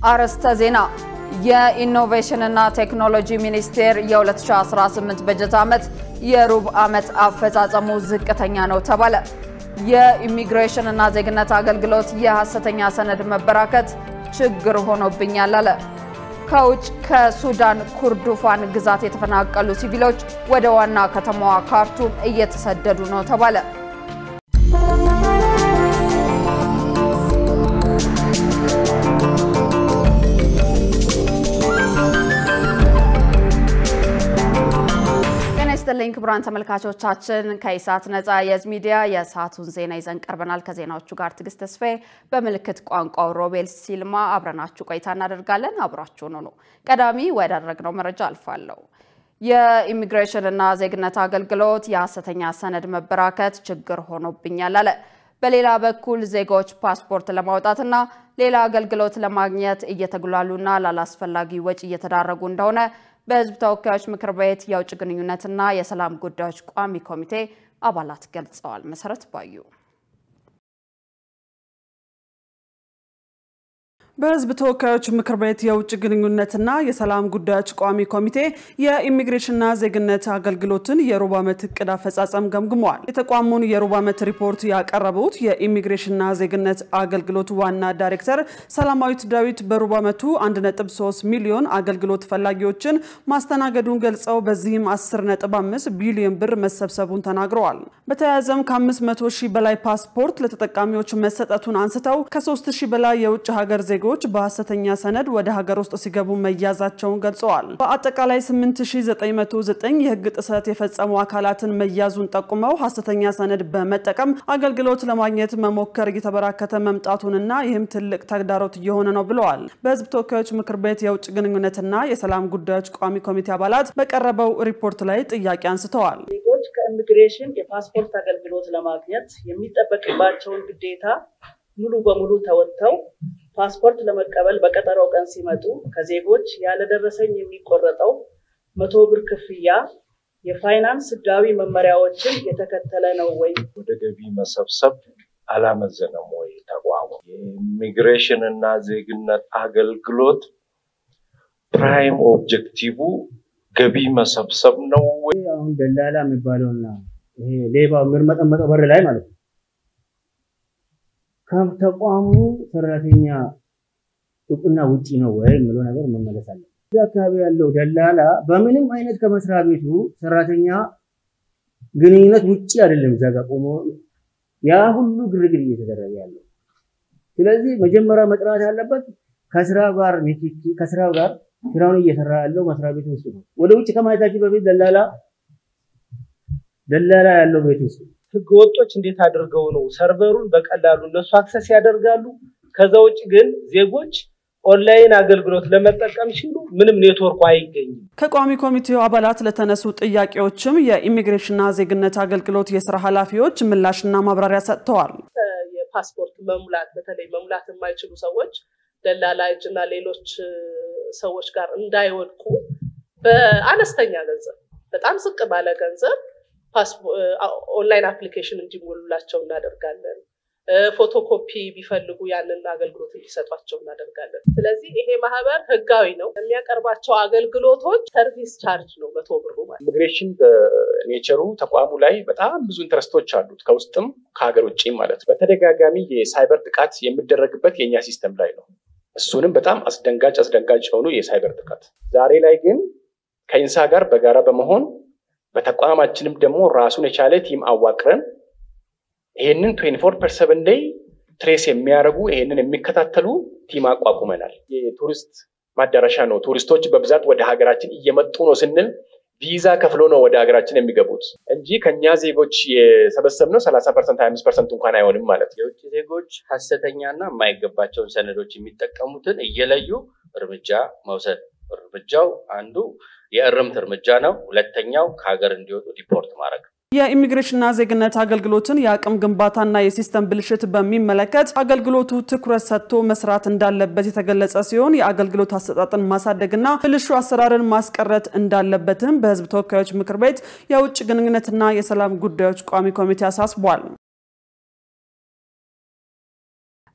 አርዕስተ ዜና የኢኖቬሽን እና ቴክኖሎጂ ሚኒስቴር የ2018 በጀት ዓመት የሩብ ዓመት አፈጻጸሙ ዝቅተኛ ነው ተባለ። የኢሚግሬሽን እና ዜግነት አገልግሎት የሐሰተኛ ሰነድ መበራከት ችግር ሆኖብኛል አለ። ከውጭ ከሱዳን ኩርዱፋን ግዛት የተፈናቀሉ ሲቪሎች ወደ ዋና ከተማዋ ካርቱም እየተሰደዱ ነው ተባለ። ሊንክ ብራን ተመልካቾቻችን ከኢሳት ነፃ የሚዲያ የሰዓቱን ዜና ይዘን ቀርበናል። ከዜናዎቹ ጋር ትግስት ተስፋዬ በመልክት ቋንቋው ሮቤል ሲልማ አብረናችሁ ቆይታ እናደርጋለን። አብራችሁን ሁኑ። ቀዳሚ ወዳደረግነው መረጃ አልፋለሁ። የኢሚግሬሽን እና ዜግነት አገልግሎት የሐሰተኛ ሰነድ መበራከት ችግር ሆኖብኛል አለ። በሌላ በኩል ዜጎች ፓስፖርት ለማውጣትና ሌላ አገልግሎት ለማግኘት እየተጉላሉና ላላስፈላጊ ወጪ እየተዳረጉ እንደሆነ በህዝብ ተወካዮች ምክር ቤት የውጭ ግንኙነትና የሰላም ጉዳዮች ቋሚ ኮሚቴ አባላት ገልጸዋል። መሰረት ባዩ በህዝብ ተወካዮች ምክር ቤት የውጭ ግንኙነትና የሰላም ጉዳዮች ቋሚ ኮሚቴ የኢሚግሬሽንና ዜግነት አገልግሎትን የሩብ ዓመት እቅድ አፈጻጸም ገምግሟል። የተቋሙን የሩብ ዓመት ሪፖርት ያቀረቡት የኢሚግሬሽንና ዜግነት አገልግሎት ዋና ዳይሬክተር ሰላማዊት ዳዊት በሩብ ዓመቱ 1.3 ሚሊዮን አገልግሎት ፈላጊዎችን ማስተናገዱን ገልጸው በዚህም 10.5 ቢሊዮን ብር መሰብሰቡን ተናግረዋል። በተያያዘም ከ500 ሺህ በላይ ፓስፖርት ለተጠቃሚዎች መሰጠቱን አንስተው ከ3000 በላይ የውጭ ሀገር ዜጎች በሐሰተኛ ሰነድ ወደ ሀገር ውስጥ ሲገቡ መያዛቸውን ገልጸዋል። በአጠቃላይ 8909 የህግ ጥሰት የፈጸሙ አካላትን መያዙን ጠቁመው ሐሰተኛ ሰነድ በመጠቀም አገልግሎት ለማግኘት መሞከር እየተበራከተ መምጣቱንና ይህም ትልቅ ተግዳሮት እየሆነ ነው ብለዋል። በህዝብ ተወካዮች ምክር ቤት የውጭ ግንኙነትና የሰላም ጉዳዮች ቋሚ ኮሚቴ አባላት በቀረበው ሪፖርት ላይ ጥያቄ አንስተዋል። ዜጎች ከኢሚግሬሽን የፓስፖርት አገልግሎት ለማግኘት የሚጠበቅባቸውን ግዴታ ሙሉ በሙሉ ተወጥተው ፓስፖርት ለመቀበል በቀጠሮው ቀን ሲመጡ ከዜጎች ያለደረሰኝ የሚቆረጠው 100 ብር ክፍያ የፋይናንስ ህጋዊ መመሪያዎችን የተከተለ ነው ወይ? ወደ ገቢ መሰብሰብ አላመዘነም ወይ? ተቋሙ የኢሚግሬሽን እና ዜግነት አገልግሎት ፕራይም ኦብጀክቲቭ ገቢ መሰብሰብ ነው ወይ? አሁን ደላላ የሚባለውና ይሄ ሌባው ምርመጠመጠ በር ላይ ማለት ነው ከተቋሙ ሰራተኛ ጥቁና ውጪ ነው ወይ የሚለው ነገር መመለስ አለ። እዛ አካባቢ ያለው ደላላ በምንም አይነት ከመስሪያ ቤቱ ሰራተኛ ግንኙነት ውጪ አይደለም እዛ ጋር ቆሞ ያ ሁሉ ግርግር እየተደረገ ያለው። ስለዚህ መጀመሪያ መጥራት ያለበት ከስራው ጋር ስራውን እየሰራ ያለው መስሪያ ቤቱ ውስጥ ነው። ወደ ውጪ ከማየታችን በፊት ደላላ ያለው ቤት ውስጥ ህገወጦች እንዴት አድርገው ነው ሰርቨሩን በቀላሉ እነሱ አክሰስ ያደርጋሉ? ከዛው ውጪ ግን ዜጎች ኦንላይን አገልግሎት ለመጠቀም ሲሉ ምንም ኔትወርክ አይገኝም። ከቋሚ ኮሚቴው አባላት ለተነሱ ጥያቄዎችም የኢሚግሬሽንና ዜግነት አገልግሎት የሥራ ኃላፊዎች ምላሽና ማብራሪያ ሰጥተዋል። የፓስፖርት መሙላት በተለይ መሙላት የማይችሉ ሰዎች ደላላዎችና ሌሎች ሰዎች ጋር እንዳይወድቁ በአነስተኛ ገንዘብ በጣም ዝቅ ባለ ገንዘብ ኦንላይን አፕሊኬሽን እንዲሞሉላቸው እናደርጋለን። ፎቶኮፒ ቢፈልጉ ያንን አገልግሎት እንዲሰጧቸው እናደርጋለን። ስለዚህ ይሄ ማህበር ህጋዊ ነው። የሚያቀርባቸው አገልግሎቶች ሰርቪስ ቻርጅ ነው 100 ብር ማለት። ኢሚግሬሽን በኔቸሩ ተቋሙ ላይ በጣም ብዙ ኢንተረስቶች አሉት ከውስጥም ከሀገር ውጪም ማለት። በተደጋጋሚ የሳይበር ጥቃት የሚደረግበት የኛ ሲስተም ላይ ነው። እሱንም በጣም አስደንጋጭ የሆኑ የሳይበር ጥቃት ዛሬ ላይ ግን ከኢንሳ ጋር በጋራ በመሆን በተቋማችንም ደግሞ ራሱን የቻለ ቲም አዋቅረን ይሄንን 24/7 ላይ ትሬስ የሚያደርጉ ይሄንን የሚከታተሉ ቲም አቋቁመናል። የቱሪስት ማዳረሻ ነው። ቱሪስቶች በብዛት ወደ ሀገራችን እየመጡ ነው ስንል ቪዛ ከፍሎ ነው ወደ ሀገራችን የሚገቡት እንጂ ከኛ ዜጎች የሰበሰብነው 30% 25% እንኳን አይሆንም ማለት። የውጭ ዜጎች ሐሰተኛና የማይገባቸውን ሰነዶች የሚጠቀሙትን እየለዩ እርምጃ መውሰድ። እርምጃው አንዱ የእርምት እርምጃ ነው። ሁለተኛው ከሀገር እንዲወጡ ሪፖርት ማድረግ። የኢሚግሬሽንና ዜግነት አገልግሎትን የአቅም ግንባታና የሲስተም ብልሽት በሚመለከት አገልግሎቱ ትኩረት ሰጥቶ መስራት እንዳለበት የተገለጸ ሲሆን የአገልግሎት አሰጣጥን ማሳደግና ብልሹ አሰራርን ማስቀረት እንዳለበትም በህዝብ ተወካዮች ምክር ቤት የውጭ ግንኙነትና የሰላም ጉዳዮች ቋሚ ኮሚቴ አሳስቧል።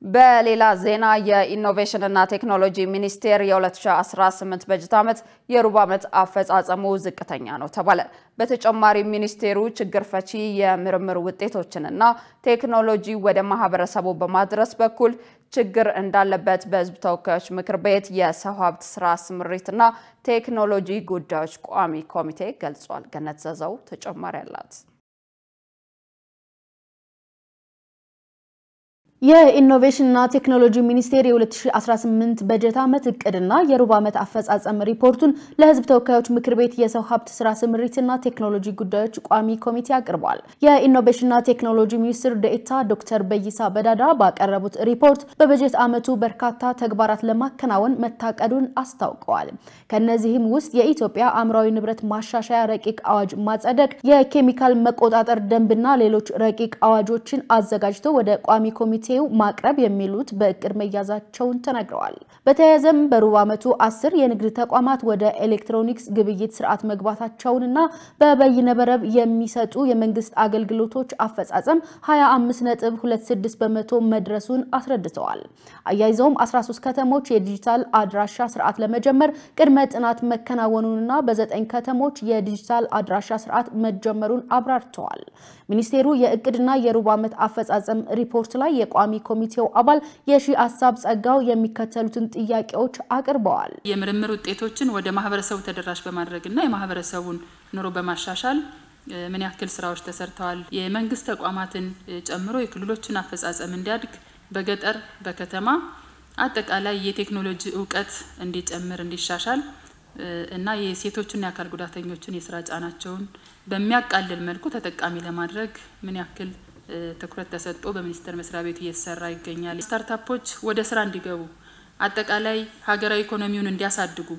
በሌላ ዜና የኢኖቬሽን እና ቴክኖሎጂ ሚኒስቴር የ2018 በጀት ዓመት የሩብ ዓመት አፈጻጸሙ ዝቅተኛ ነው ተባለ። በተጨማሪ ሚኒስቴሩ ችግር ፈቺ የምርምር ውጤቶችንና ቴክኖሎጂ ወደ ማህበረሰቡ በማድረስ በኩል ችግር እንዳለበት በሕዝብ ተወካዮች ምክር ቤት የሰው ሀብት ስራ ስምሪትና ቴክኖሎጂ ጉዳዮች ቋሚ ኮሚቴ ገልጿል። ገነት ዘዘው ተጨማሪ አላት። የኢኖቬሽን እና ቴክኖሎጂ ሚኒስቴር የ2018 በጀት ዓመት እቅድና የሩብ ዓመት አፈጻጸም ሪፖርቱን ለሕዝብ ተወካዮች ምክር ቤት የሰው ሀብት ስራ ስምሪትና ቴክኖሎጂ ጉዳዮች ቋሚ ኮሚቴ አቅርቧል። የኢኖቬሽን እና ቴክኖሎጂ ሚኒስትር ዴኤታ ዶክተር በይሳ በዳዳ ባቀረቡት ሪፖርት በበጀት ዓመቱ በርካታ ተግባራት ለማከናወን መታቀዱን አስታውቀዋል። ከነዚህም ውስጥ የኢትዮጵያ አእምሯዊ ንብረት ማሻሻያ ረቂቅ አዋጅ ማጸደቅ፣ የኬሚካል መቆጣጠር ደንብና ሌሎች ረቂቅ አዋጆችን አዘጋጅቶ ወደ ቋሚ ኮሚቴ ማቅረብ የሚሉት በእቅድ መያዛቸውን ተናግረዋል። በተያያዘም በሩብ ዓመቱ 10 የንግድ ተቋማት ወደ ኤሌክትሮኒክስ ግብይት ስርዓት መግባታቸውንና በበይነመረብ የሚሰጡ የመንግስት አገልግሎቶች አፈጻጸም 25.26% መድረሱን አስረድተዋል። አያይዘውም 13 ከተሞች የዲጂታል አድራሻ ስርዓት ለመጀመር ቅድመ ጥናት መከናወኑንና በ9 ከተሞች የዲጂታል አድራሻ ስርዓት መጀመሩን አብራርተዋል። ሚኒስቴሩ የእቅድና የሩብ ዓመት አፈጻጸም ሪፖርት ላይ የቋሚ ኮሚቴው አባል የሺ ሐሳብ ጸጋው የሚከተሉትን ጥያቄዎች አቅርበዋል። የምርምር ውጤቶችን ወደ ማህበረሰቡ ተደራሽ በማድረግና የማህበረሰቡን ኑሮ በማሻሻል ምን ያክል ስራዎች ተሰርተዋል? የመንግስት ተቋማትን ጨምሮ የክልሎችን አፈጻጸም እንዲያድግ በገጠር በከተማ አጠቃላይ የቴክኖሎጂ ዕውቀት እንዲጨምር እንዲሻሻል እና የሴቶችና የአካል ጉዳተኞችን የስራ ጫናቸውን በሚያቃልል መልኩ ተጠቃሚ ለማድረግ ምን ያክል ትኩረት ተሰጥቶ በሚኒስቴር መስሪያ ቤቱ እየተሰራ ይገኛል። ስታርታፖች ወደ ስራ እንዲገቡ አጠቃላይ ሀገራዊ ኢኮኖሚውን እንዲያሳድጉ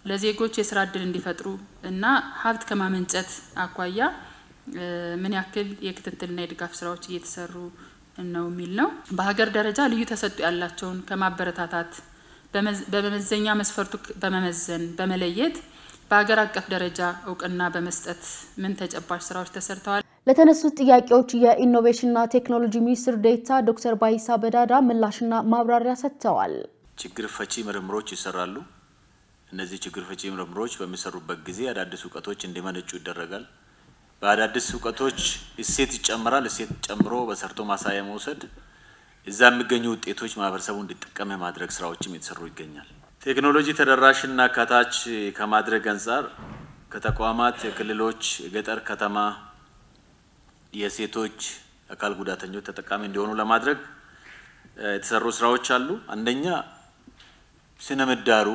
ለዜጎች የስራ ዕድል እንዲፈጥሩ እና ሀብት ከማመንጨት አኳያ ምን ያክል የክትትልና የድጋፍ ስራዎች እየተሰሩ ነው የሚል ነው። በሀገር ደረጃ ልዩ ተሰጥኦ ያላቸውን ከማበረታታት በመመዘኛ መስፈርቱ በመመዘን በመለየት በሀገር አቀፍ ደረጃ እውቅና በመስጠት ምን ተጨባጭ ስራዎች ተሰርተዋል? ለተነሱት ጥያቄዎች የኢኖቬሽንና ቴክኖሎጂ ሚኒስትር ዴኤታ ዶክተር ባይሳ በዳዳ ምላሽና ማብራሪያ ሰጥተዋል። ችግር ፈቺ ምርምሮች ይሰራሉ። እነዚህ ችግር ፈቺ ምርምሮች በሚሰሩበት ጊዜ አዳዲስ ዕውቀቶች እንዲመነጩ ይደረጋል። በአዳዲስ ዕውቀቶች እሴት ይጨምራል። እሴት ጨምሮ በሰርቶ ማሳያ መውሰድ እዛ የሚገኙ ውጤቶች ማህበረሰቡ እንዲጠቀም የማድረግ ስራዎችም የተሰሩ ይገኛል። ቴክኖሎጂ ተደራሽና አካታች ከማድረግ አንፃር ከተቋማት፣ የክልሎች፣ የገጠር ከተማ የሴቶች አካል ጉዳተኞች ተጠቃሚ እንዲሆኑ ለማድረግ የተሰሩ ስራዎች አሉ። አንደኛ ስነ ምህዳሩ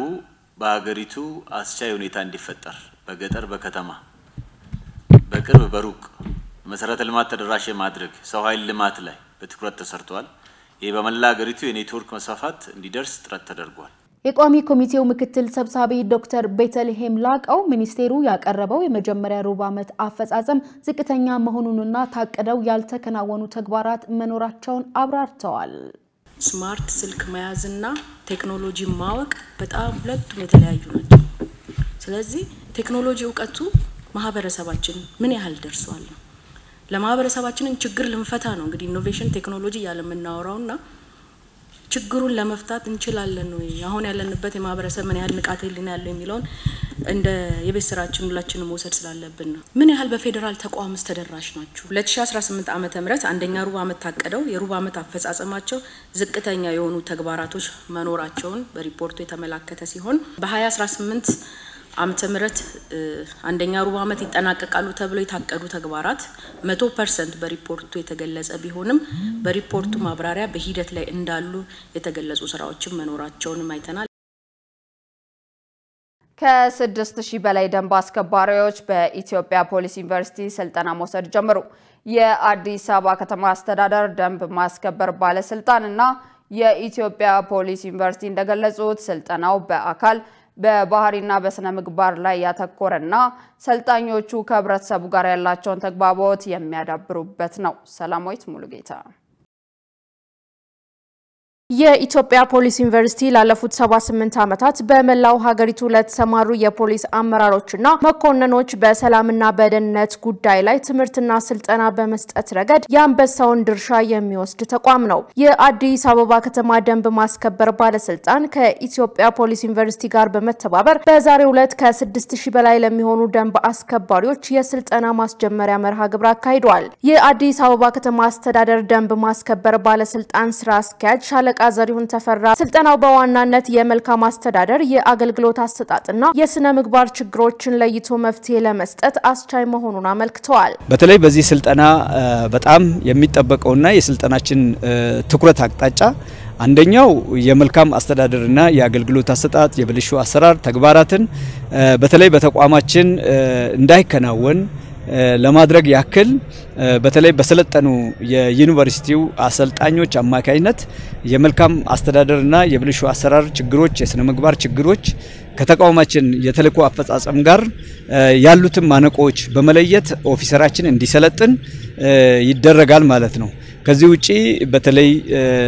በአገሪቱ አስቻይ ሁኔታ እንዲፈጠር በገጠር በከተማ በቅርብ በሩቅ መሰረተ ልማት ተደራሽ ማድረግ ሰው ኃይል ልማት ላይ በትኩረት ተሰርቷል። ይህ በመላ አገሪቱ የኔትወርክ መስፋፋት እንዲደርስ ጥረት ተደርጓል። የቋሚ ኮሚቴው ምክትል ሰብሳቢ ዶክተር ቤተልሔም ላቀው ሚኒስቴሩ ያቀረበው የመጀመሪያ ሩብ ዓመት አፈጻጸም ዝቅተኛ መሆኑንና ታቀደው ያልተከናወኑ ተግባራት መኖራቸውን አብራርተዋል። ስማርት ስልክ መያዝና ቴክኖሎጂ ማወቅ በጣም ሁለቱም የተለያዩ ናቸው። ስለዚህ ቴክኖሎጂ ዕውቀቱ ማህበረሰባችን ምን ያህል ደርሷል? ለማህበረሰባችንን ችግር ልንፈታ ነው እንግዲህ ኢኖቬሽን ቴክኖሎጂ ያለምናወራውና ችግሩን ለመፍታት እንችላለን ነው። አሁን ያለንበት የማህበረሰብ ምን ያህል ንቃተ ህሊና ያለው የሚለውን እንደ የቤት ስራችን ሁላችንም መውሰድ ስላለብን ነው። ምን ያህል በፌደራል ተቋምስ ተደራሽ ናችሁ? 2018 ዓመተ ምህረት አንደኛ ሩብ ዓመት ታቀደው የሩብ ዓመት አፈጻጸማቸው ዝቅተኛ የሆኑ ተግባራቶች መኖራቸውን በሪፖርቱ የተመላከተ ሲሆን በ2018 ዓመተ ምህረት አንደኛ ሩብ ዓመት ይጠናቀቃሉ ተብሎ የታቀዱ ተግባራት 100% በሪፖርቱ የተገለጸ ቢሆንም በሪፖርቱ ማብራሪያ በሂደት ላይ እንዳሉ የተገለጹ ስራዎችን መኖራቸውን አይተናል። ከ6000 በላይ ደንብ አስከባሪዎች በኢትዮጵያ ፖሊስ ዩኒቨርሲቲ ስልጠና መውሰድ ጀመሩ። የአዲስ አበባ ከተማ አስተዳደር ደንብ ማስከበር ባለስልጣን እና የኢትዮጵያ ፖሊስ ዩኒቨርሲቲ እንደገለጹት ስልጠናው በአካል በባህሪና በስነ ምግባር ላይ ያተኮረና ሰልጣኞቹ ከህብረተሰቡ ጋር ያላቸውን ተግባቦት የሚያዳብሩበት ነው። ሰላማዊት ሙሉጌታ የኢትዮጵያ ፖሊስ ዩኒቨርሲቲ ላለፉት 78 ዓመታት በመላው ሀገሪቱ ለተሰማሩ የፖሊስ አመራሮችና መኮንኖች በሰላምና በደህንነት ጉዳይ ላይ ትምህርትና ስልጠና በመስጠት ረገድ የአንበሳውን ድርሻ የሚወስድ ተቋም ነው። የአዲስ አበባ ከተማ ደንብ ማስከበር ባለስልጣን ከኢትዮጵያ ፖሊስ ዩኒቨርሲቲ ጋር በመተባበር በዛሬው ዕለት ከ6000 በላይ ለሚሆኑ ደንብ አስከባሪዎች የስልጠና ማስጀመሪያ መርሃ ግብር አካሂዷል። የአዲስ አበባ ከተማ አስተዳደር ደንብ ማስከበር ባለስልጣን ስራ አስኪያጅ ሻለቃ ዘሪሁን ተፈራ ስልጠናው በዋናነት የመልካም አስተዳደር የአገልግሎት አሰጣጥና የስነ ምግባር ችግሮችን ለይቶ መፍትሄ ለመስጠት አስቻይ መሆኑን አመልክተዋል። በተለይ በዚህ ስልጠና በጣም የሚጠበቀውና የስልጠናችን ትኩረት አቅጣጫ አንደኛው የመልካም አስተዳደርና የአገልግሎት አሰጣጥ የብልሹ አሰራር ተግባራትን በተለይ በተቋማችን እንዳይከናወን ለማድረግ ያክል በተለይ በሰለጠኑ የዩኒቨርሲቲው አሰልጣኞች አማካይነት የመልካም አስተዳደርና የብልሹ አሰራር ችግሮች የስነ ምግባር ችግሮች ከተቋማችን የተልእኮ አፈጻጸም ጋር ያሉትን ማነቆች በመለየት ኦፊሰራችን እንዲሰለጥን ይደረጋል ማለት ነው። ከዚህ ውጪ በተለይ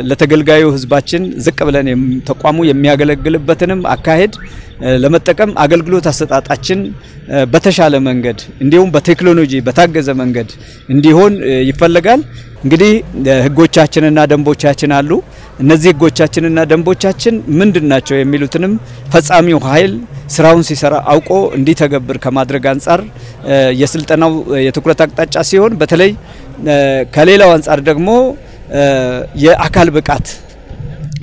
ለተገልጋዩ ህዝባችን ዝቅ ብለን ተቋሙ የሚያገለግልበትንም አካሄድ ለመጠቀም አገልግሎት አሰጣጣችን በተሻለ መንገድ እንዲሁም በቴክኖሎጂ በታገዘ መንገድ እንዲሆን ይፈልጋል። እንግዲህ ህጎቻችንና ደንቦቻችን አሉ። እነዚህ ህጎቻችንና ደንቦቻችን ምንድናቸው የሚሉትንም ፈጻሚው ኃይል ስራውን ሲሰራ አውቆ እንዲተገብር ከማድረግ አንፃር የስልጠናው የትኩረት አቅጣጫ ሲሆን በተለይ ከሌላው አንፃር ደግሞ የአካል ብቃት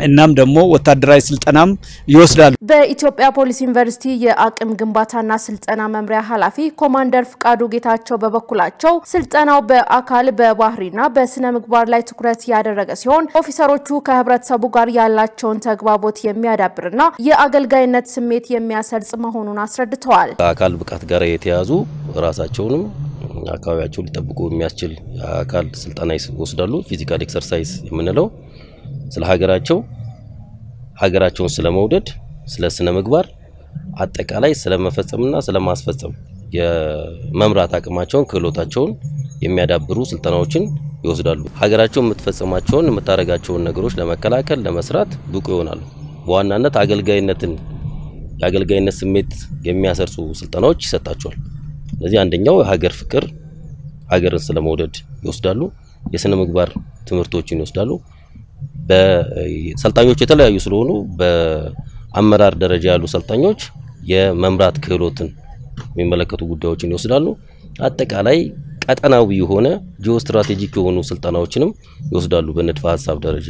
እናም ደግሞ ወታደራዊ ስልጠናም ይወስዳሉ። በኢትዮጵያ ፖሊስ ዩኒቨርሲቲ የአቅም ግንባታና ስልጠና መምሪያ ኃላፊ ኮማንደር ፍቃዱ ጌታቸው በበኩላቸው ስልጠናው በአካል በባህሪና በስነ ምግባር ላይ ትኩረት ያደረገ ሲሆን ኦፊሰሮቹ ከህብረተሰቡ ጋር ያላቸውን ተግባቦት የሚያዳብርና የአገልጋይነት ስሜት የሚያሰርጽ መሆኑን አስረድተዋል። ከአካል ብቃት ጋር የተያዙ ራሳቸውንም አካባቢያቸውን ሊጠብቁ የሚያስችል አካል ስልጠና ይወስዳሉ። ፊዚካል ኤክሰርሳይዝ የምንለው ስለ ሀገራቸውን ስለመውደድ ስለ ስነ ምግባር አጠቃላይ ስለመፈጸምና ስለማስፈጸም የመምራት አቅማቸውን ክህሎታቸውን የሚያዳብሩ ስልጠናዎችን ይወስዳሉ። ሀገራቸውን የምትፈጽማቸውን የምታረጋቸውን ነገሮች ለመከላከል ለመስራት ብቁ ይሆናሉ። በዋናነት የአገልጋይነት ስሜት የሚያሰርጹ ስልጠናዎች ይሰጣቸዋል። ስለዚህ አንደኛው የሀገር ፍቅር ሀገርን ስለመውደድ ይወስዳሉ። የስነ ምግባር ትምህርቶችን ይወስዳሉ። በሰልጣኞች የተለያዩ ስለሆኑ በአመራር ደረጃ ያሉ ሰልጣኞች የመምራት ክህሎትን የሚመለከቱ ጉዳዮችን ይወስዳሉ። አጠቃላይ ቀጠናዊ የሆነ ጂኦስትራቴጂክ የሆኑ ስልጠናዎችንም ይወስዳሉ በንድፈ ሐሳብ ደረጃ።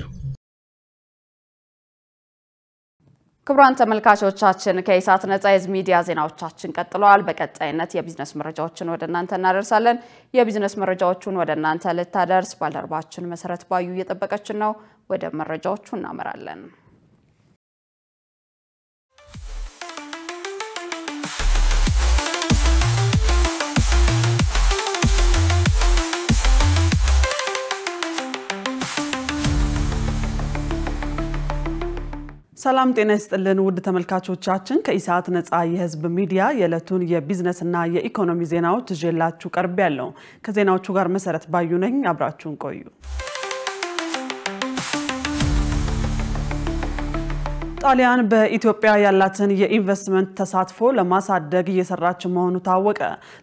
ክቡራን ተመልካቾቻችን ከኢሳት ነጻ ሚዲያ ዜናዎቻችን ቀጥለዋል። በቀጣይነት የቢዝነስ መረጃዎችን ወደ እናንተ እናደርሳለን። የቢዝነስ መረጃዎቹን ወደ እናንተ ልታደርስ ባልደረባችን መሰረት ባዩ እየጠበቀችን ነው። ወደ መረጃዎቹ እናመራለን። ሰላም ጤና ይስጥልን ውድ ተመልካቾቻችን ከኢሳት ነጻ የህዝብ ሚዲያ የዕለቱን የቢዝነስና የኢኮኖሚ ዜናዎች ይዤላችሁ ቀርቤያለሁ። ከዜናዎቹ ጋር መሰረት ባዩ ነኝ። አብራችሁን ቆዩ። ጣሊያን በኢትዮጵያ ያላትን የኢንቨስትመንት ተሳትፎ ለማሳደግ እየሰራች መሆኑ ታወቀ።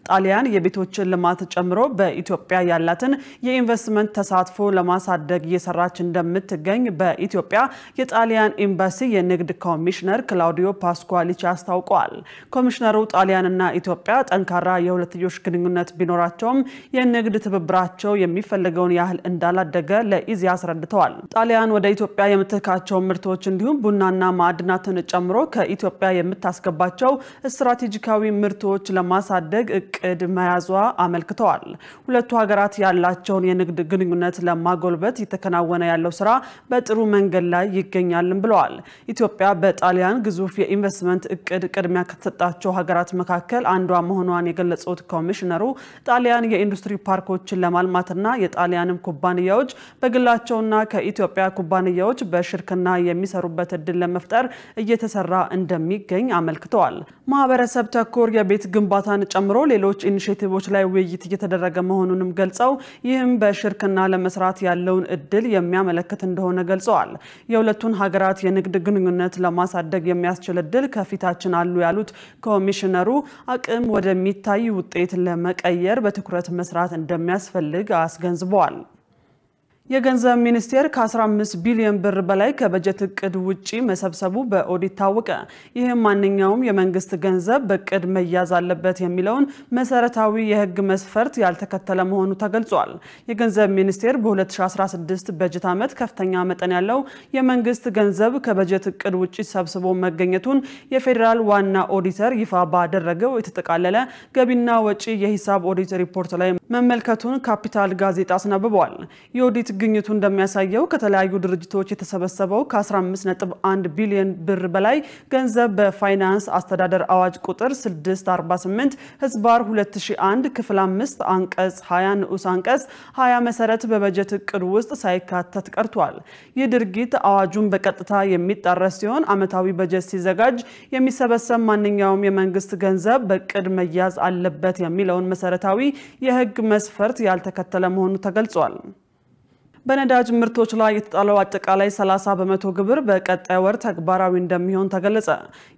ጣሊያን የቤቶችን ልማት ጨምሮ በኢትዮጵያ ያላትን የኢንቨስትመንት ተሳትፎ ለማሳደግ እየሰራች እንደምትገኝ በኢትዮጵያ የጣሊያን ኤምባሲ የንግድ ኮሚሽነር ክላውዲዮ ፓስኳሊቺ አስታውቀዋል። ኮሚሽነሩ ጣሊያንና ኢትዮጵያ ጠንካራ የሁለትዮሽ ግንኙነት ቢኖራቸውም የንግድ ትብብራቸው የሚፈልገውን ያህል እንዳላደገ ለኢዜአ አስረድተዋል። ጣሊያን ወደ ኢትዮጵያ የምትልካቸው ምርቶች እንዲሁም ቡናና ማዕድናትን ጨምሮ ከኢትዮጵያ የምታስገባቸው ስትራቴጂካዊ ምርቶች ለማሳደግ እቅድ መያዟ አመልክተዋል። ሁለቱ ሀገራት ያላቸውን የንግድ ግንኙነት ለማጎልበት የተከናወነ ያለው ስራ በጥሩ መንገድ ላይ ይገኛልም ብለዋል። ኢትዮጵያ በጣሊያን ግዙፍ የኢንቨስትመንት እቅድ ቅድሚያ ከተሰጣቸው ሀገራት መካከል አንዷ መሆኗን የገለጹት ኮሚሽነሩ ጣሊያን የኢንዱስትሪ ፓርኮችን ለማልማትና የጣሊያንም ኩባንያዎች በግላቸውና ከኢትዮጵያ ኩባንያዎች በሽርክና የሚሰሩበት እድል ለመፍጠር እየተሰራ እንደሚገኝ አመልክተዋል። ማህበረሰብ ተኮር የቤት ግንባታን ጨምሮ ሌሎች ኢኒሼቲቮች ላይ ውይይት እየተደረገ መሆኑንም ገልጸው ይህም በሽርክና ለመስራት ያለውን እድል የሚያመለክት እንደሆነ ገልጸዋል። የሁለቱን ሀገራት የንግድ ግንኙነት ለማሳደግ የሚያስችል እድል ከፊታችን አሉ ያሉት ኮሚሽነሩ አቅም ወደሚታይ ውጤት ለመቀየር በትኩረት መስራት እንደሚያስፈልግ አስገንዝበዋል። የገንዘብ ሚኒስቴር ከ15 ቢሊዮን ብር በላይ ከበጀት እቅድ ውጪ መሰብሰቡ በኦዲት ታወቀ። ይህም ማንኛውም የመንግስት ገንዘብ በእቅድ መያዝ አለበት የሚለውን መሰረታዊ የህግ መስፈርት ያልተከተለ መሆኑ ተገልጿል። የገንዘብ ሚኒስቴር በ2016 በጀት ዓመት ከፍተኛ መጠን ያለው የመንግስት ገንዘብ ከበጀት እቅድ ውጪ ሰብስቦ መገኘቱን የፌዴራል ዋና ኦዲተር ይፋ ባደረገው የተጠቃለለ ገቢና ወጪ የሂሳብ ኦዲት ሪፖርት ላይ መመልከቱን ካፒታል ጋዜጣ አስነብቧል። የኦዲት ግኝቱ እንደሚያሳየው ከተለያዩ ድርጅቶች የተሰበሰበው ከ15.1 ቢሊዮን ብር በላይ ገንዘብ በፋይናንስ አስተዳደር አዋጅ ቁጥር 648/2001 ክፍል 5 አንቀጽ 20 ንዑስ አንቀጽ 20 መሰረት በበጀት እቅድ ውስጥ ሳይካተት ቀርቷል። ይህ ድርጊት አዋጁን በቀጥታ የሚጣረስ ሲሆን ዓመታዊ በጀት ሲዘጋጅ የሚሰበሰብ ማንኛውም የመንግስት ገንዘብ በእቅድ መያዝ አለበት የሚለውን መሰረታዊ የህግ መስፈርት ያልተከተለ መሆኑ ተገልጿል። በነዳጅ ምርቶች ላይ የተጣለው አጠቃላይ 30 በመቶ ግብር በቀጣይ ወር ተግባራዊ እንደሚሆን ተገለጸ።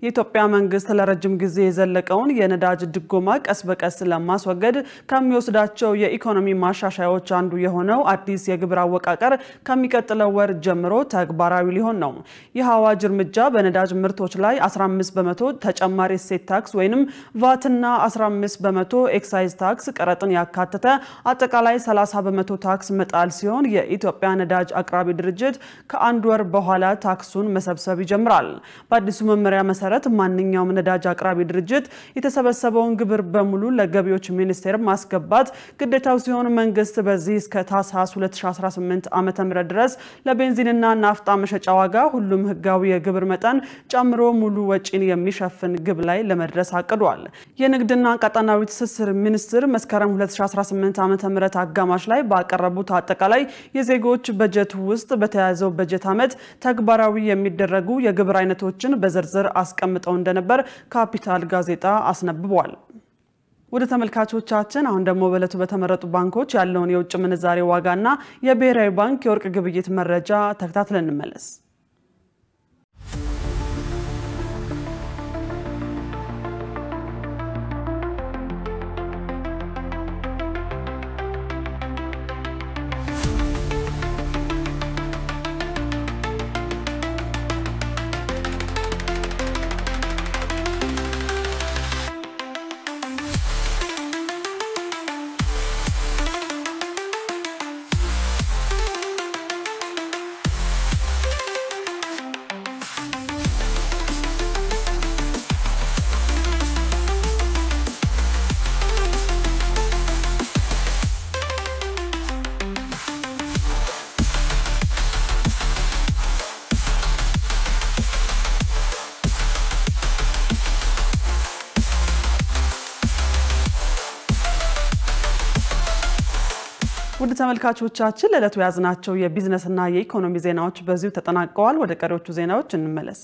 የኢትዮጵያ መንግስት ለረጅም ጊዜ የዘለቀውን የነዳጅ ድጎማ ቀስ በቀስ ለማስወገድ ከሚወስዳቸው የኢኮኖሚ ማሻሻያዎች አንዱ የሆነው አዲስ የግብር አወቃቀር ከሚቀጥለው ወር ጀምሮ ተግባራዊ ሊሆን ነው። ይህ አዋጅ እርምጃ በነዳጅ ምርቶች ላይ 15 በመቶ ተጨማሪ እሴት ታክስ ወይንም ቫትና 15 በመቶ ኤክሳይዝ ታክስ ቀረጥን ያካተተ አጠቃላይ 30 በመቶ ታክስ መጣል ሲሆን የኢትዮጵያ ነዳጅ አቅራቢ ድርጅት ከአንድ ወር በኋላ ታክሱን መሰብሰብ ይጀምራል። በአዲሱ መመሪያ መሰረት ማንኛውም ነዳጅ አቅራቢ ድርጅት የተሰበሰበውን ግብር በሙሉ ለገቢዎች ሚኒስቴር ማስገባት ግዴታው ሲሆን መንግስት በዚህ እስከ ታህሳስ 2018 ዓ.ም ድረስ ለቤንዚንና ናፍጣ መሸጫ ዋጋ ሁሉም ህጋዊ የግብር መጠን ጨምሮ ሙሉ ወጪን የሚሸፍን ግብ ላይ ለመድረስ አቅዷል። የንግድና ቀጣናዊ ትስስር ሚኒስቴር መስከረም 2018 ዓ.ም አጋማሽ ላይ ባቀረቡት አጠቃላይ የዜጎች በጀት ውስጥ በተያዘው በጀት ዓመት ተግባራዊ የሚደረጉ የግብር አይነቶችን በዝርዝር አስቀምጠው እንደነበር ካፒታል ጋዜጣ አስነብቧል። ወደ ተመልካቾቻችን አሁን ደግሞ በለቱ በተመረጡ ባንኮች ያለውን የውጭ ምንዛሬ ዋጋና የብሔራዊ ባንክ የወርቅ ግብይት መረጃ ተከታትለን እንመለስ። ውድ ተመልካቾቻችን ለለቱ ያዝናቸው የቢዝነስና የኢኮኖሚ ዜናዎች በዚሁ ተጠናቀዋል። ወደ ቀሪዎቹ ዜናዎች እንመለስ።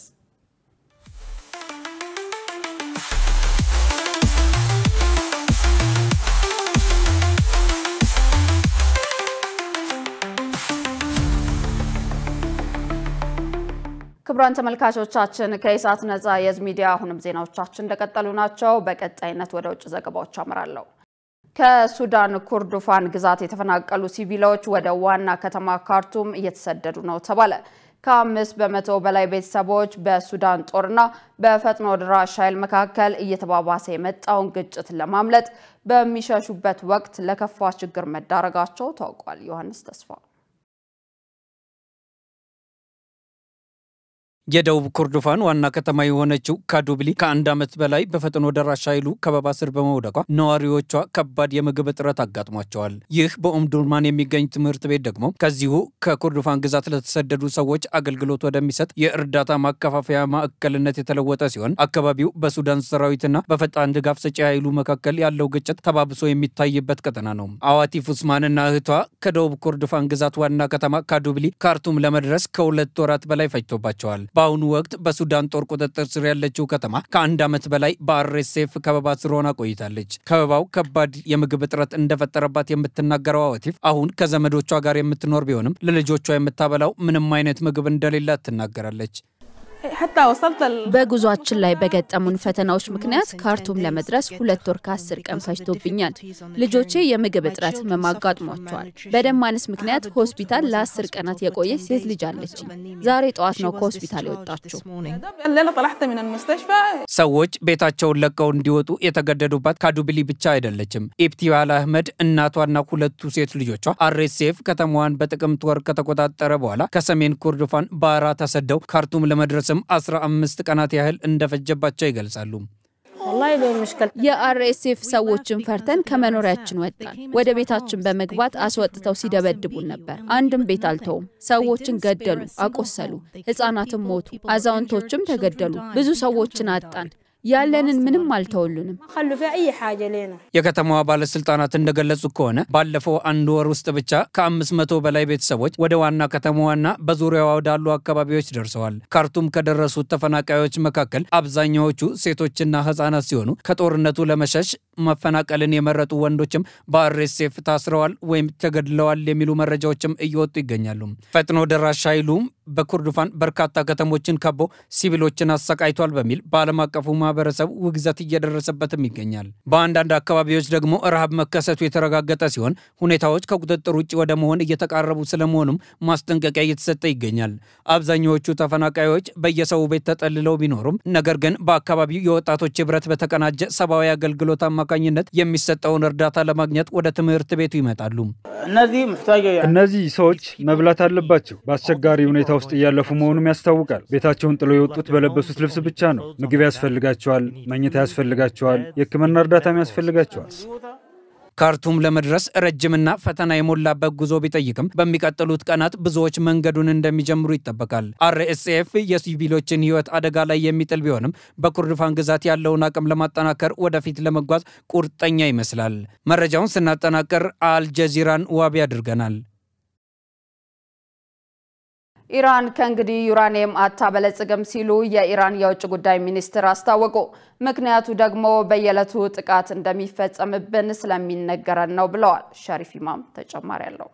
ክቡራን ተመልካቾቻችን ከኢሳት ነፃ የህዝብ ሚዲያ አሁንም ዜናዎቻችን እንደቀጠሉ ናቸው። በቀጣይነት ወደ ውጭ ዘገባዎች አመራለሁ። ከሱዳን ኩርዱፋን ግዛት የተፈናቀሉ ሲቪሎች ወደ ዋና ከተማ ካርቱም እየተሰደዱ ነው ተባለ። ከ5 በመቶ በላይ ቤተሰቦች በሱዳን ጦርና በፈጥኖ ደራሽ ኃይል መካከል እየተባባሰ የመጣውን ግጭት ለማምለጥ በሚሸሹበት ወቅት ለከፋ ችግር መዳረጋቸው ታውቋል። ዮሐንስ ተስፋ የደቡብ ኩርዱፋን ዋና ከተማ የሆነችው ካዱብሊ ከአንድ ዓመት በላይ በፈጥኖ ደራሽ ኃይሉ ከበባ ስር በመውደቋ ነዋሪዎቿ ከባድ የምግብ እጥረት አጋጥሟቸዋል። ይህ በኡምዱርማን የሚገኝ ትምህርት ቤት ደግሞ ከዚሁ ከኩርዱፋን ግዛት ለተሰደዱ ሰዎች አገልግሎት ወደሚሰጥ የእርዳታ ማከፋፈያ ማዕከልነት የተለወጠ ሲሆን አካባቢው በሱዳን ሰራዊትና በፈጣን ድጋፍ ሰጪ ኃይሉ መካከል ያለው ግጭት ተባብሶ የሚታይበት ቀጠና ነው። አዋቲፍ ኡስማንና እህቷ ከደቡብ ኩርዱፋን ግዛት ዋና ከተማ ካዱብሊ ካርቱም ለመድረስ ከ2 ወራት በላይ ፈጅቶባቸዋል። በአሁኑ ወቅት በሱዳን ጦር ቁጥጥር ስር ያለችው ከተማ ከአንድ ዓመት በላይ በአርኤስኤፍ ከበባ ስር ሆና ቆይታለች። ከበባው ከባድ የምግብ እጥረት እንደፈጠረባት የምትናገረው አወቲፍ አሁን ከዘመዶቿ ጋር የምትኖር ቢሆንም ለልጆቿ የምታበላው ምንም አይነት ምግብ እንደሌላት ትናገራለች። በጉዟችን ላይ በገጠሙን ፈተናዎች ምክንያት ካርቱም ለመድረስ 2 ወር ከ10 ቀን ፈጅቶብኛል። ልጆቼ የምግብ እጥረት መማጋጥሟቸዋል። በደም ማነስ ምክንያት ሆስፒታል ለ10 ቀናት የቆየች ሴት ልጅ አለች። ዛሬ ጠዋት ነው ከሆስፒታል የወጣችው። ሰዎች ቤታቸውን ለቀው እንዲወጡ የተገደዱባት ካዱብሊ ብቻ አይደለችም። ኢብቲባል አህመድ እናቷና 2 ሴት ልጆቿ አርኤስኤፍ ከተማዋን በጥቅምት ወር ከተቆጣጠረ በኋላ ከሰሜን ኮርዶፋን ባራ ተሰደው ካርቱም ለመድረስ 15 ቀናት ያህል እንደፈጀባቸው ይገልጻሉ። የአርኤስኤፍ ሰዎችን ፈርተን ከመኖሪያችን ወጣን። ወደ ቤታችን በመግባት አስወጥተው ሲደበድቡን ነበር። አንድም ቤት አልተውም። ሰዎችን ገደሉ፣ አቆሰሉ፣ ህፃናትም ሞቱ፣ አዛውንቶችም ተገደሉ። ብዙ ሰዎችን አጣን። ያለንን ምንም አልተወሉንም። የከተማዋ ባለስልጣናት እንደገለጹ ከሆነ ባለፈው አንድ ወር ውስጥ ብቻ ከ500 በላይ ቤተሰቦች ወደ ዋና ከተማዋና በዙሪያዋ ወዳሉ አካባቢዎች ደርሰዋል። ካርቱም ከደረሱት ተፈናቃዮች መካከል አብዛኛዎቹ ሴቶችና ህፃናት ሲሆኑ ከጦርነቱ ለመሸሽ መፈናቀልን የመረጡ ወንዶችም በአርኤስኤፍ ታስረዋል ወይም ተገድለዋል የሚሉ መረጃዎችም እየወጡ ይገኛሉ። ፈጥኖ ደራሽ ኃይሉ በኮርዶፋን በርካታ ከተሞችን ከቦ ሲቪሎችን አሰቃይቷል በሚል በዓለም አቀፉ ማህበረሰብ ውግዘት እየደረሰበትም ይገኛል። በአንዳንድ አካባቢዎች ደግሞ ረሃብ መከሰቱ የተረጋገጠ ሲሆን ሁኔታዎች ከቁጥጥር ውጭ ወደ መሆን እየተቃረቡ ስለመሆኑም ማስጠንቀቂያ እየተሰጠ ይገኛል። አብዛኛዎቹ ተፈናቃዮች በየሰው ቤት ተጠልለው ቢኖሩም ነገር ግን በአካባቢው የወጣቶች ህብረት በተቀናጀ ሰብአዊ አገልግሎት አማካኝነት የሚሰጠውን እርዳታ ለማግኘት ወደ ትምህርት ቤቱ ይመጣሉ። እነዚህ ሰዎች መብላት አለባቸው። በአስቸጋሪ ሁኔታ ውስጥ እያለፉ መሆኑም ያስታውቃል። ቤታቸውን ጥለው የወጡት በለበሱት ልብስ ብቻ ነው። ምግብ ያስፈልጋቸዋል፣ መኝታ ያስፈልጋቸዋል፣ የህክምና እርዳታም ያስፈልጋቸዋል። ካርቱም ለመድረስ ረጅምና ፈተና የሞላበት ጉዞ ቢጠይቅም በሚቀጥሉት ቀናት ብዙዎች መንገዱን እንደሚጀምሩ ይጠበቃል። አርኤስኤፍ የሲቪሎችን ህይወት አደጋ ላይ የሚጥል ቢሆንም በኮርዶፋን ግዛት ያለውን አቅም ለማጠናከር ወደፊት ለመጓዝ ቁርጠኛ ይመስላል። መረጃውን ስናጠናቀር አልጀዚራን ዋቢ አድርገናል። ኢራን ከእንግዲህ ዩራኒየም አታበለጽግም ሲሉ የኢራን የውጭ ጉዳይ ሚኒስትር አስታወቁ። ምክንያቱ ደግሞ በየዕለቱ ጥቃት እንደሚፈጸምብን ስለሚነገረን ነው ብለዋል። ሸሪፍ ኢማም ተጨማሪ አለው።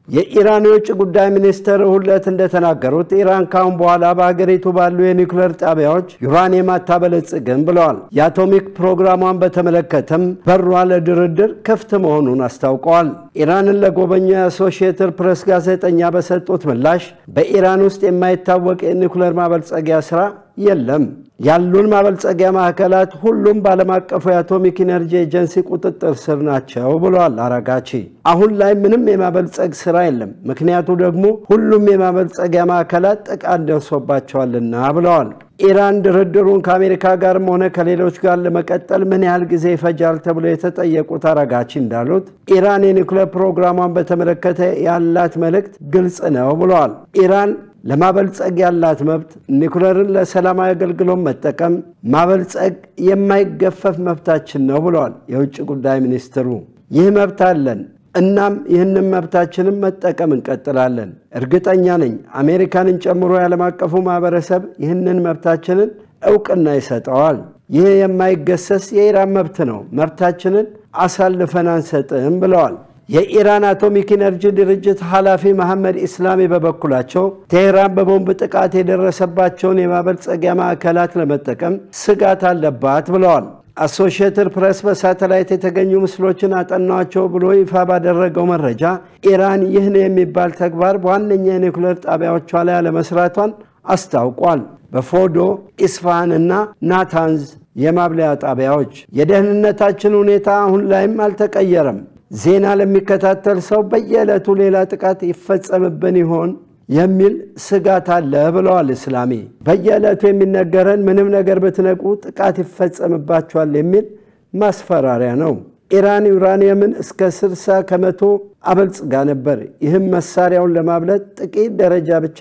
የኢራን የውጭ ጉዳይ ሚኒስትር ሁለት እንደተናገሩት ኢራን ካሁን በኋላ በአገሪቱ ባሉ የኒውክሌር ጣቢያዎች ዩራኒየም አታበለጽግም ብለዋል። የአቶሚክ ፕሮግራሟን በተመለከተም በሯ ለድርድር ክፍት መሆኑን አስታውቀዋል። ኢራንን ለጎበኙ የአሶሺየትድ ፕሬስ ጋዜጠኛ በሰጡት ምላሽ በኢራን ውስጥ የማይታወቅ የኒውክሌር ማበልጸጊያ ስራ የለም። ያሉን ማበልጸጊያ ማዕከላት ሁሉም በዓለም አቀፉ የአቶሚክ ኢነርጂ ኤጀንሲ ቁጥጥር ስር ናቸው ብለዋል አራጋቺ። አሁን ላይ ምንም የማበልጸግ ስራ የለም፣ ምክንያቱ ደግሞ ሁሉም የማበልጸጊያ ማዕከላት ጥቃት ደርሶባቸዋልና ብለዋል። ኢራን ድርድሩን ከአሜሪካ ጋርም ሆነ ከሌሎች ጋር ለመቀጠል ምን ያህል ጊዜ ይፈጃል ተብሎ የተጠየቁት አራጋቺ እንዳሉት ኢራን የኒውክሌር ፕሮግራሟን በተመለከተ ያላት መልእክት ግልጽ ነው ብለዋል። ኢራን ለማበልጸግ ያላት መብት ኒውክሌርን ለሰላማዊ አገልግሎት መጠቀም ማበልጸግ የማይገፈፍ መብታችን ነው ብለዋል የውጭ ጉዳይ ሚኒስትሩ። ይህ መብት አለን፣ እናም ይህንን መብታችንን መጠቀም እንቀጥላለን። እርግጠኛ ነኝ አሜሪካንን ጨምሮ የዓለም አቀፉ ማህበረሰብ ይህንን መብታችንን እውቅና ይሰጠዋል። ይህ የማይገሰስ የኢራን መብት ነው፣ መብታችንን አሳልፈን አንሰጥም ብለዋል። የኢራን አቶሚክ ኢነርጂ ድርጅት ኃላፊ መሐመድ ኢስላሚ በበኩላቸው ቴህራን በቦምብ ጥቃት የደረሰባቸውን የማበልጸጊያ ማዕከላት ለመጠቀም ስጋት አለባት ብለዋል። አሶሺየትድ ፕሬስ በሳተላይት የተገኙ ምስሎችን አጠናቸው ብሎ ይፋ ባደረገው መረጃ ኢራን ይህን የሚባል ተግባር በዋነኛ የኒውክሌር ጣቢያዎቿ ላይ አለመስራቷን አስታውቋል። በፎዶ፣ ኢስፋሃንና ናታንዝ የማብለያ ጣቢያዎች የደህንነታችን ሁኔታ አሁን ላይም አልተቀየረም። ዜና ለሚከታተል ሰው በየዕለቱ ሌላ ጥቃት ይፈጸምብን ይሆን የሚል ስጋት አለ ብለዋል ኢስላሚ። በየዕለቱ የሚነገረን ምንም ነገር ብትነቁ ጥቃት ይፈጸምባቸዋል የሚል ማስፈራሪያ ነው። ኢራን ዩራኒየምን እስከ 60 ከመቶ አበልጽጋ ነበር። ይህም መሳሪያውን ለማብለጥ ጥቂት ደረጃ ብቻ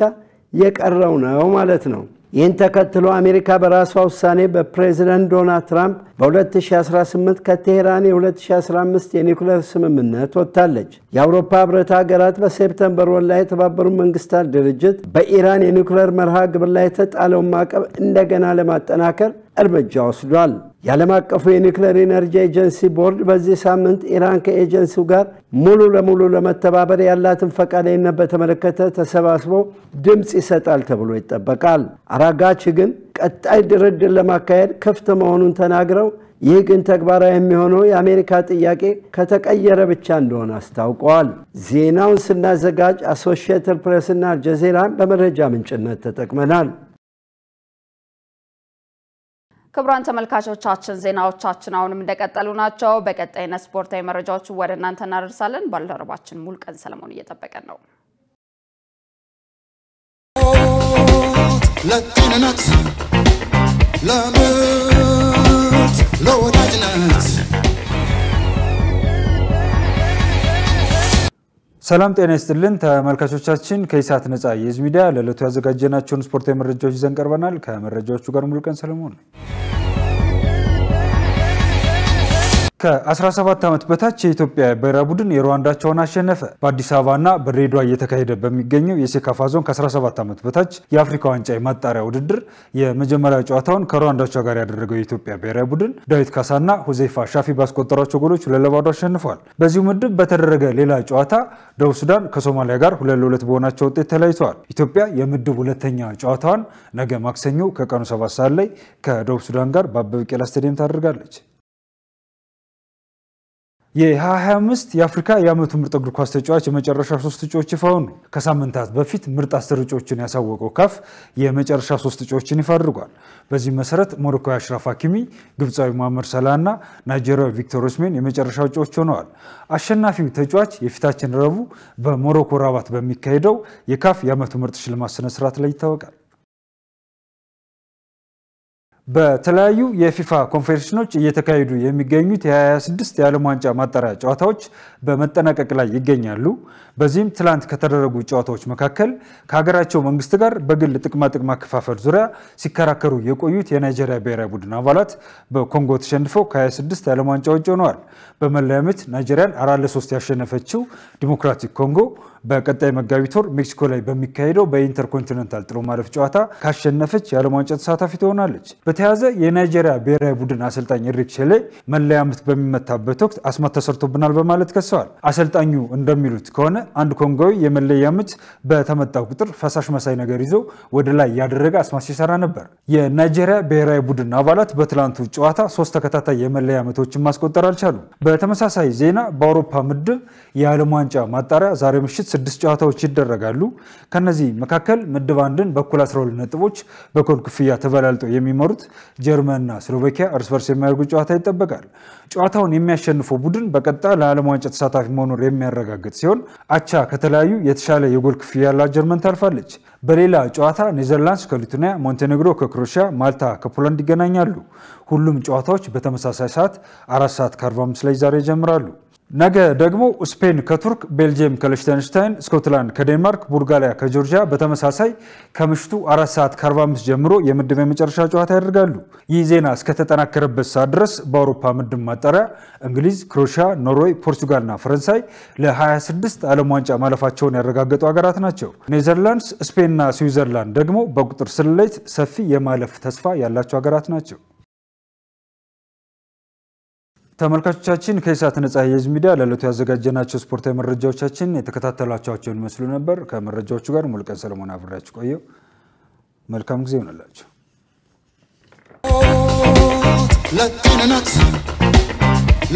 የቀረው ነው ማለት ነው። ይህን ተከትሎ አሜሪካ በራሷ ውሳኔ በፕሬዝዳንት ዶናልድ ትራምፕ በ2018 ከቴህራን የ2015 የኒውክሌር ስምምነት ወጥታለች። የአውሮፓ ህብረት ሀገራት በሴፕተምበር ወር ላይ የተባበሩት መንግስታት ድርጅት በኢራን የኒውክሌር መርሃ ግብር ላይ የተጣለውን ማዕቀብ እንደገና ለማጠናከር እርምጃ ወስዷል። የዓለም አቀፉ የኒውክሌር ኢነርጂ ኤጀንሲ ቦርድ በዚህ ሳምንት ኢራን ከኤጀንሲው ጋር ሙሉ ለሙሉ ለመተባበር ያላትን ፈቃደኝነት በተመለከተ ተሰባስቦ ድምጽ ይሰጣል ተብሎ ይጠበቃል። አራጋች ግን ቀጣይ ድርድር ለማካሄድ ክፍት መሆኑን ተናግረው ይህ ግን ተግባራዊ የሚሆነው የአሜሪካ ጥያቄ ከተቀየረ ብቻ እንደሆነ አስታውቀዋል። ዜናውን ስናዘጋጅ አሶሺየትድ ፕሬስ እና አልጀዚራን በመረጃ ምንጭነት ተጠቅመናል። ክቡራን ተመልካቾቻችን ዜናዎቻችን አሁንም እንደቀጠሉ ናቸው። በቀጣይነት ስፖርታዊ መረጃዎች ወደ እናንተ እናደርሳለን። ባልደረባችን ሙልቀን ሰለሞን እየጠበቀን ነው። ለጤንነት ለምት ለወዳጅነት ሰላም ጤና ይስጥልን ተመልካቾቻችን ከኢሳት ነፃ የህዝብ ሚዲያ ለዕለቱ ያዘጋጀናቸውን ስፖርታዊ መረጃዎች ይዘን ቀርበናል። ከመረጃዎቹ ጋር ሙሉቀን ሰለሞን ነኝ። ከ17 ዓመት በታች የኢትዮጵያ ብሔራዊ ቡድን የሩዋንዳቸውን አሸነፈ። በአዲስ አበባና በድሬዳዋ እየተካሄደ በሚገኘው የሴካፋ ዞን ከ17 ዓመት በታች የአፍሪካ ዋንጫ የማጣሪያ ውድድር የመጀመሪያ ጨዋታውን ከሩዋንዳቸው ጋር ያደረገው የኢትዮጵያ ብሔራዊ ቡድን ዳዊት ካሳና ሁዘይፋ ሻፊ ባስቆጠሯቸው ጎሎች 2-2 አሸንፏል። በዚሁ ምድብ በተደረገ ሌላ ጨዋታ ደቡብ ሱዳን ከሶማሊያ ጋር 2-2 በሆናቸው ውጤት ተለያይተዋል። ኢትዮጵያ የምድብ ሁለተኛ ጨዋታዋን ነገ ማክሰኞ ከቀኑ 7 ሰዓት ላይ ከደቡብ ሱዳን ጋር በአበበ ቢቂላ ስታዲየም ታደርጋለች። የ2025 የአፍሪካ የዓመቱ ምርጥ እግር ኳስ ተጫዋች የመጨረሻ 3 እጩዎች ይፋ ሆኑ። ከሳምንታት በፊት ምርጥ 10 እጩዎችን ያሳወቀው ካፍ የመጨረሻ 3 እጩዎችን ይፋ አድርጓል። በዚህ መሰረት ሞሮኮዊ አሽራፍ ሀኪሚ፣ ግብፃዊ መሐመድ ሰላህ እና ናይጄሪያዊ ቪክቶር ኦስሜን የመጨረሻ እጩዎች ሆነዋል። አሸናፊው ተጫዋች የፊታችን ረቡዕ በሞሮኮ ራባት በሚካሄደው የካፍ የዓመቱ ምርጥ ሽልማት ስነ ስርዓት ላይ ይታወቃል። በተለያዩ የፊፋ ኮንፌዴሬሽኖች እየተካሄዱ የሚገኙት የ26 የዓለም ዋንጫ ማጣሪያ ጨዋታዎች በመጠናቀቅ ላይ ይገኛሉ። በዚህም ትላንት ከተደረጉ ጨዋታዎች መካከል ከሀገራቸው መንግስት ጋር በግል ጥቅማ አከፋፈል ዙሪያ ሲከራከሩ የቆዩት የናይጄሪያ ብሔራዊ ቡድን አባላት በኮንጎ ተሸንፈው ከ26 የዓለም ዋንጫ ውጭ ሆነዋል። በመለያ ምት ናይጄሪያን 4-3 ያሸነፈችው ዲሞክራቲክ ኮንጎ በቀጣይ መጋቢት ወር ሜክሲኮ ላይ በሚካሄደው በኢንተርኮንቲኔንታል ጥሎ ማለፍ ጨዋታ ካሸነፈች የዓለም ዋንጫ ተሳታፊ ትሆናለች። በተያያዘ የናይጄሪያ ብሔራዊ ቡድን አሰልጣኝ ኤሪክ ሼሌ መለያ ምት በሚመታበት ወቅት አስማት ተሰርቶብናል በማለት ከሰዋል። አሰልጣኙ እንደሚሉት ከሆነ አንድ ኮንጎዊ የመለያ ምት በተመታው ቁጥር ፈሳሽ መሳይ ነገር ይዞ ወደ ላይ ያደረገ አስማት ሲሰራ ነበር። የናይጄሪያ ብሔራዊ ቡድን አባላት በትላንቱ ጨዋታ 3 ተከታታይ የመለያ ምቶችን ማስቆጠር አልቻሉም። በተመሳሳይ ዜና በአውሮፓ ምድብ የዓለም ዋንጫ ማጣሪያ ዛሬ ምሽት 6 ጨዋታዎች ይደረጋሉ። ከነዚህ መካከል ምድብ 1ን በኩል 12 ነጥቦች በጎል ክፍያ ተበላልጠው የሚመሩት ጀርመንና ስሎቫኪያ እርስ በርስ የሚያደርጉት ጨዋታ ይጠበቃል። ጨዋታውን የሚያሸንፈው ቡድን በቀጣይ ለዓለም ዋንጫ ተሳታፊ መሆኑን የሚያረጋግጥ ሲሆን አቻ ከተለያዩ የተሻለ የጎል ክፍያ ያላት ጀርመን ታልፋለች። በሌላ ጨዋታ ኔዘርላንድስ ከሊቱዌኒያ፣ ሞንቴኔግሮ ከክሮኤሺያ፣ ማልታ ከፖላንድ ይገናኛሉ። ሁሉም ጨዋታዎች በተመሳሳይ ሰዓት 4:45 ላይ ዛሬ ይጀምራሉ። ነገ ደግሞ ስፔን ከቱርክ፣ ቤልጂየም ከሊechtenstein፣ ስኮትላንድ ከዴንማርክ፣ ቡልጋሪያ ከጆርጂያ በተመሳሳይ ከምሽቱ 4:45 ጀምሮ የምድብ የመጨረሻ ጨዋታ ያደርጋሉ። ይህ ዜና እስከተጠናከረበት ሰዓት ድረስ በአውሮፓ ምድብ ማጣሪያ እንግሊዝ፣ ክሮኤሺያ፣ ኖርዌይ፣ ፖርቱጋልና ፈረንሳይ ለ26 ዓለም ዋንጫ ማለፋቸውን ያረጋገጡ ሀገራት ናቸው። ኔዘርላንድስ፣ ስፔንና ስዊዘርላንድ ደግሞ በቁጥር ስሌት ሰፊ የማለፍ ተስፋ ያላቸው ሀገራት ናቸው። ተመልካቾቻችን ከኢሳት ነፃ የህዝብ ሚዲያ ለዕለቱ ያዘጋጀናቸው ስፖርታዊ መረጃዎቻችን የተከታተላችኋቸውን ይመስሉ ነበር። ከመረጃዎቹ ጋር ሙሉቀን ሰለሞን አብሬያችሁ ቆየሁ። መልካም ጊዜ ይሁንላችሁ። ለጤንነት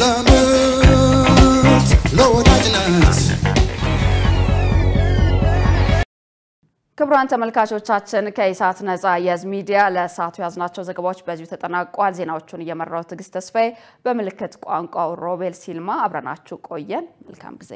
ለምት ለወዳጅነት ክቡራን ተመልካቾቻችን ከኢሳት ነፃ የህዝብ ሚዲያ ለሰዓቱ ያዝናቸው ዘገባዎች በዚሁ ተጠናቀዋል። ዜናዎቹን እየመራው ትዕግስት ተስፋዬ፣ በምልክት ቋንቋው ሮቤል ሲልማ አብረናችሁ ቆየን። መልካም ጊዜ